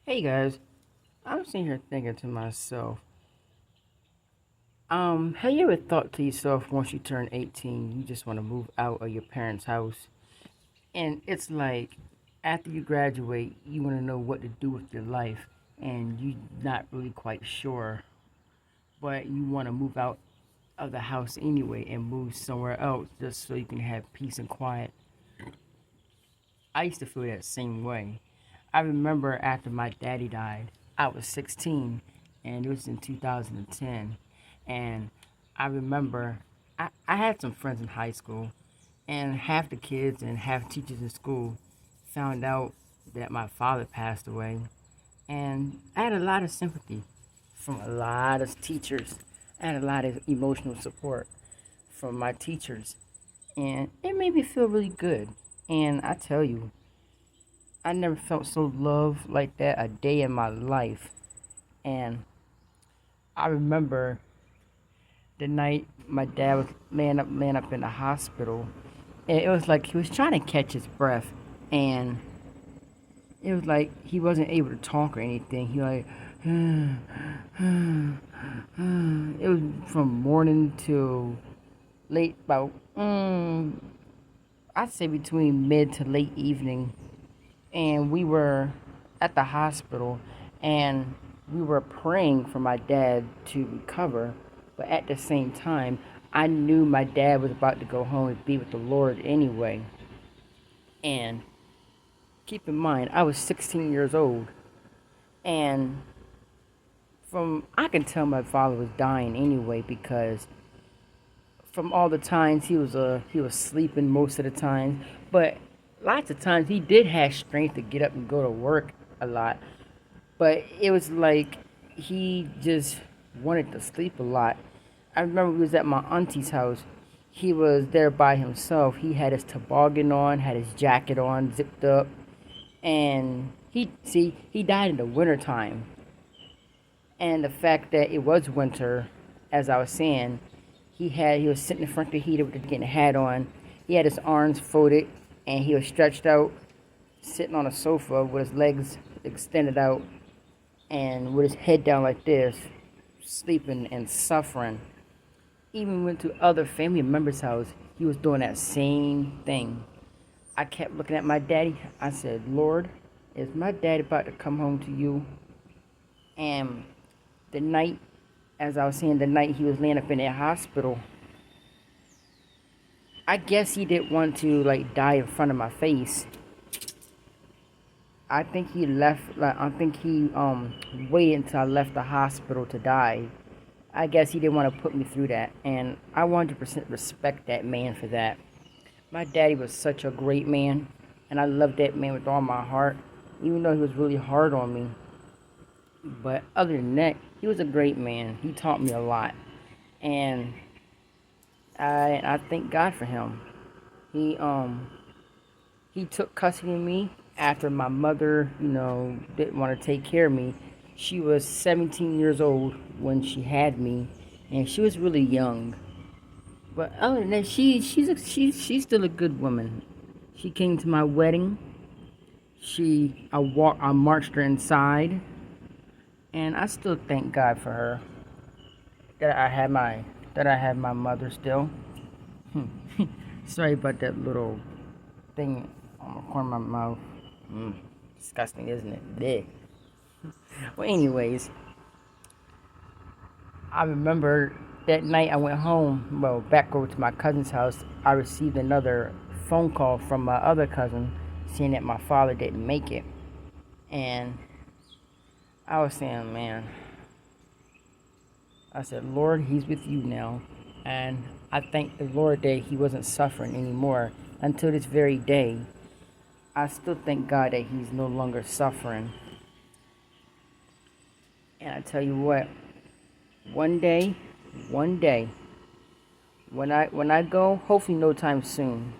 Hey guys, I'm sitting here thinking to myself, have you ever thought to yourself once you turn 18, you just want to move out of your parents' house? And it's like, after you graduate, you want to know what to do with your life, and you're not really quite sure, but you want to move out of the house anyway and move somewhere else just so you can have peace and quiet. I used to feel that same way. I remember after my daddy died, I was 16, and it was in 2010. And I remember I had some friends in high school, and half the kids and half teachers in school found out that my father passed away. And I had a lot of sympathy from a lot of teachers. I had a lot of emotional support from my teachers. And it made me feel really good. And I tell you, I never felt so loved like that a day in my life. And I remember the night my dad was laying up in the hospital. And it was like he was trying to catch his breath. And it was like he wasn't able to talk or anything. He like, it was from morning till late, about, I'd say between mid to late evening. And we were at the hospital and we were praying for my dad to recover, but at the same time I knew my dad was about to go home and be with the Lord anyway. And keep in mind I was 16 years old, and from I can tell my father was dying anyway because from all the times he was sleeping most of the time, but lots of times he did have strength to get up and go to work a lot. But it was like he just wanted to sleep a lot. I remember we was at my auntie's house. He was there by himself. He had his toboggan on, had his jacket on, zipped up, and he died in the wintertime. And the fact that it was winter, as I was saying, he was sitting in front of the heater with getting a hat on. He had his arms folded and he was stretched out, sitting on a sofa with his legs extended out and with his head down like this, sleeping and suffering. Even went to other family members' house, he was doing that same thing. I kept looking at my daddy. I said, Lord, is my daddy about to come home to you? And the night, as I was saying, the night he was laying up in that hospital, I guess he didn't want to like die in front of my face. I think he left. Like, I think he waited until I left the hospital to die. I guess he didn't want to put me through that, and I 100% respect that man for that. My daddy was such a great man, and I loved that man with all my heart, even though he was really hard on me. But other than that, he was a great man. He taught me a lot, and I thank God for him. He um he took custody of me after my mother, didn't want to take care of me. She was 17 years old when she had me, and she was really young. But other than that, she's still a good woman. She came to my wedding. I marched her inside, and I still thank God for her that I had my mother still. Sorry about that little thing on the corner of my mouth. Mm, disgusting, isn't it? Blech. Well, anyways, I remember that night I went home, well, back over to my cousin's house. I received another phone call from my other cousin saying that my father didn't make it. And I was saying, man, I said, Lord, he's with you now. And I thank the Lord that he wasn't suffering anymore until this very day. I still thank God that he's no longer suffering. And I tell you what, one day, one day, when I go, hopefully no time soon,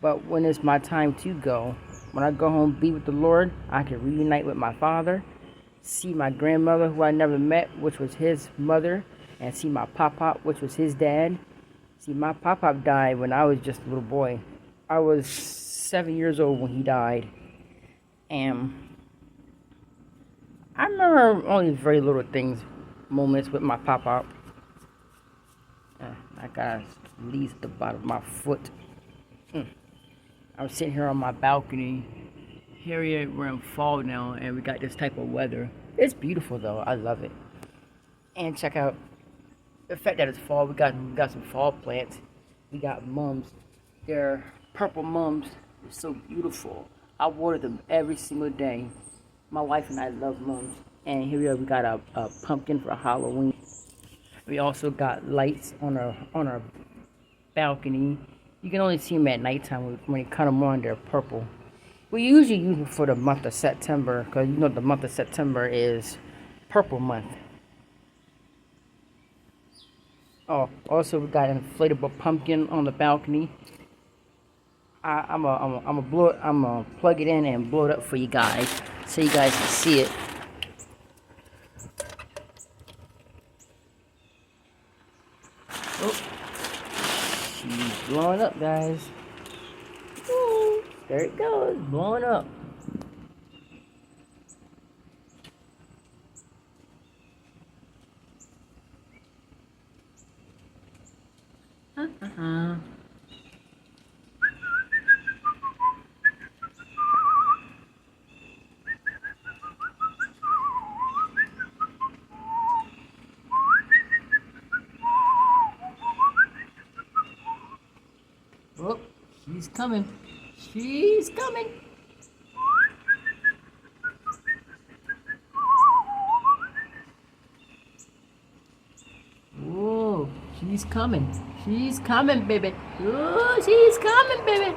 but when it's my time to go, when I go home, be with the Lord, I can reunite with my father, see my grandmother who I never met, which was his mother, and see my pop-pop, which was his dad. See, my pop-pop died when I was just a little boy. I was 7 years old when he died, and are only very little things, moments with my pop-up. I got at least the bottom of my foot. I'm sitting here on my balcony. Here we're in fall now, and we got this type of weather. It's beautiful though. I love it. And check out the fact that it's fall. We got some fall plants. We got mums. They're purple mums. They're so beautiful. I water them every single day. My wife and I love mums. And here we are. We got a pumpkin for Halloween. We also got lights on our balcony. You can only see them at nighttime. When you cut them on, they're purple. We usually use them for the month of September, because you know the month of September is purple month. Oh, also we got an inflatable pumpkin on the balcony. I'm gonna plug it in and blow it up for you guys, so you guys can see it. Oh, she's blowing up, guys. Ooh, there it goes, blowing up. Oh, she's coming. She's coming. Whoa, she's coming. She's coming, baby. Oh, she's coming, baby.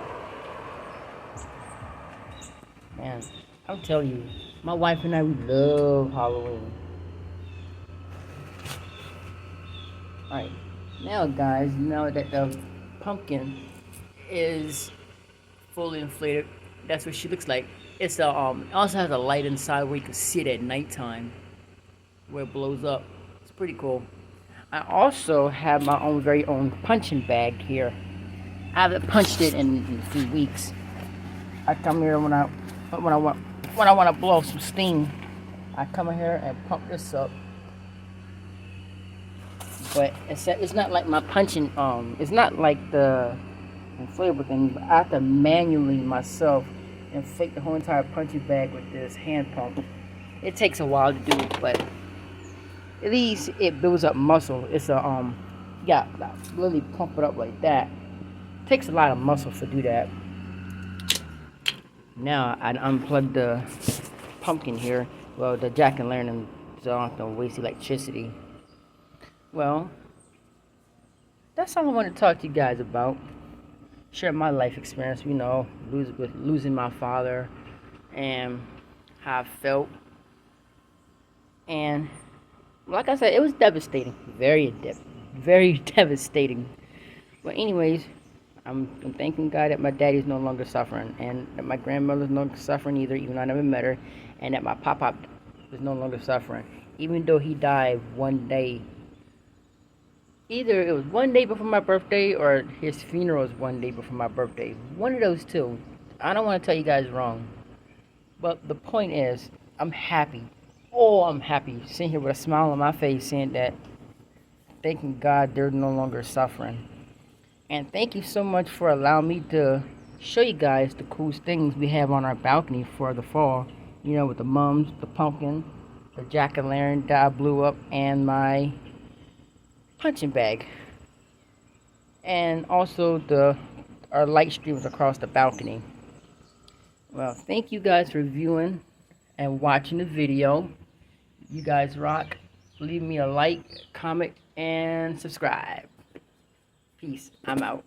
Man, I'm telling you, my wife and I, we love Halloween. Alright, now guys, now that the pumpkin is fully inflated, that's what she looks like. It's a it also has a light inside where you can see it at nighttime, where it blows up. It's pretty cool. I also have my own very own punching bag here. I haven't punched it in a few weeks. I come here when I want to blow some steam. I come in here and pump this up. But it's not like my punching it's not like the inflatable thing, but I have to manually myself inflate the whole entire punching bag with this hand pump. It takes a while to do it, but at least it builds up muscle. It's a really pump it up like that. It takes a lot of muscle to do that. Now I unplugged the pumpkin here. Well, the jack-o'-lantern, so I don't have to waste electricity. Well, that's all I want to talk to you guys about. Share my life experience, you know, with losing my father and how I felt. And like I said, it was devastating, very devastating. But anyways, I'm thanking God that my daddy's no longer suffering, and that my grandmother's no longer suffering either, even though I never met her, and that my pop is no longer suffering, even though he died one day. Either it was one day before my birthday, or his funeral was one day before my birthday. One of those two. I don't want to tell you guys wrong. But the point is, I'm happy. Oh, I'm happy. Sitting here with a smile on my face saying that, thanking God they're no longer suffering. And thank you so much for allowing me to show you guys the cool things we have on our balcony for the fall. You know, with the mums, the pumpkin, the jack-o'-lantern that I blew up, and my punching bag, and also our light streams across the balcony. Well, thank you guys for viewing and watching the video. You guys rock. Leave me a like, comment, and subscribe. Peace. I'm out.